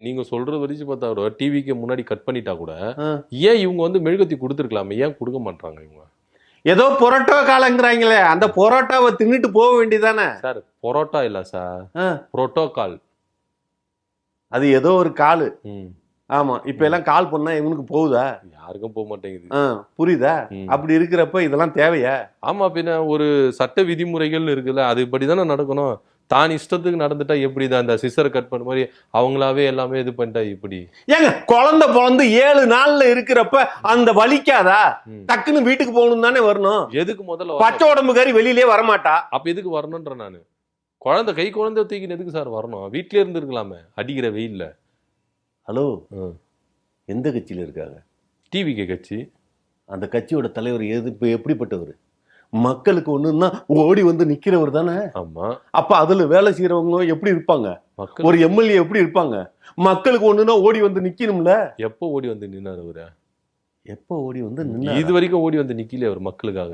நீங்க சொல்றது வரைச்சு பார்த்தா கூட டிவிக்கு முன்னாடி கட் பண்ணிட்டா கூட ஆ. ஏன் இவங்க வந்து மெழுகுவர்த்தி கொடுத்துருக்கலாமே, ஏன் கொடுக்க மாட்டாங்க இவங்க? ஏதோ பொரோட்டா காலங்கிறாங்களே, அந்த பொரோட்டாவை தின்னுட்டு போக வேண்டியதானே. சார் பொரோட்டா இல்ல சார், ஆ. புரோட்டோகால். அது ஏதோ ஒரு காலு. ம். ஆமா, இப்ப எல்லாம் கால் பண்ணா இவனுக்கு போகுதா? யாருக்கும் போக மாட்டேங்குது. புரியுதா? ம். அப்படி இருக்கிறப்ப இதெல்லாம் தேவையா? ஆமா, பின்ன ஒரு சட்ட விதிமுறைகள் இருக்குல்ல, அதுபடிதானே நடக்கணும். தான் இஷ்டத்துக்கு நடந்துட்டா எப்படிதான் அந்த சிசரை கட் பண்ண மாதிரி அவங்களாவே எல்லாமே இது பண்ணிட்டா எப்படி? ஏங்க, குழந்தை பிறந்து 7 நாள்ல இருக்கிறப்ப அந்த வலிக்காதா? ம். டக்குன்னு வீட்டுக்கு போகணும் தானே வரணும். எதுக்கு முதல்ல பச்சை உடம்பு கறி வெளியிலே வரமாட்டா. அப்ப எதுக்கு வரணும்ன்ற நானு? குழந்தை தூக்கின்னு எதுக்கு சார் வரணும்? வீட்லயே இருந்திருக்கலாமே அடிக்கிற வெயில்ல. ஹலோ, ம். எந்த கட்சியில இருக்காங்க? டிவிக்கு கட்சி. அந்த கட்சியோட தலைவர் இப்ப எப்படிப்பட்டவர்? மக்களுக்கு ஒண்ணுன்னா ஓடி வந்து நிக்கிறவர் தானே. ஆமா, அப்ப அதுல வேலை செய்யறவங்க எப்படி இருப்பாங்க? மக்கள் ஒரு எம்எல்ஏ எப்படி இருப்பாங்க? மக்களுக்கு ஒண்ணுன்னா ஓடி வந்து நிக்கணும்ல. எப்போ ஓடி வந்து நின்னாரு அவரு? எப்ப ஓடி வந்து நின்னா? இது வரைக்கும் ஓடி வந்து நிக்கல அவர் மக்களுக்காக.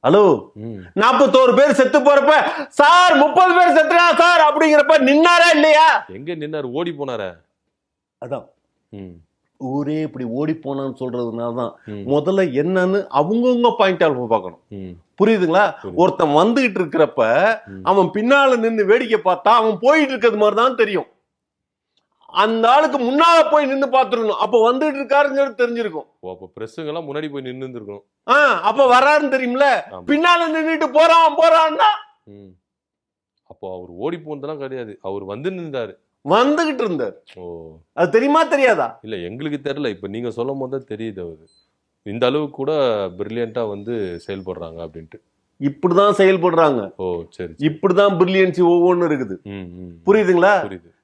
ஹலோ, ம். 41 பேர் செத்து போறப்ப சார் 30 பேர் செத்துறா சார் அப்படிங்கிறப்ப நின்னாரா இல்லையா? எங்க நின்னாரு? ஓடி போனாரே. அதான் ம். ஊரே இப்படி ஓடி போனான்னு சொல்றதுனாலதான் ம். முதல்ல என்னன்னு அவங்கவுங்க பாயிண்ட் ஆஃப் பார்க்கணும். ம். புரியுதுங்களா? புரியுது. ஒருத்தன் வந்துகிட்டு இருக்கிறப்ப ம். அவன் பின்னால நின்னு வேடிக்கை பார்த்தா அவன் போயிட்டு இருக்கிறது மாதிரி தான் தெரியும். அந்த ஆளுக்கு முன்னால போய் நின்னு பார்த்துருக்கணும். அப்ப வந்துட்டு இருக்காருங்கிறது தெரிஞ்சிருக்கும். ஓ, அப்ப பிரஸ்ஸுங்க எல்லாம் முன்னாடி போய் நின்னு இருந்திருக்கணும். அப்ப வராருன்னு தெரியும்ல. ஆமா. பின்னால நின்னுட்டு போறான்னா ம். அப்போ அவர் ஓடி போனதெல்லாம் கிடையாது, அவர் வந்து நின்றாரு. வந்துகிட்டு இருந்தார். ஓ, அது தெரியுமா தெரியாதா? இல்ல எங்களுக்கு தெரியல. இப்ப நீங்க சொல்லும் போது தான் தெரியுது அவரு இந்த அளவுக்கு கூட பிரில்லியண்டா வந்து செயல்படுறாங்க அப்படின்ட்டு. இப்படிதான் செயல்படுறாங்க. ஓ, சரி சரி. இப்படிதான் பிரில்லியன்சி ஒவ்வொன்னு இருக்குது. ம். ம். புரியுதுங்களா? புரியுது.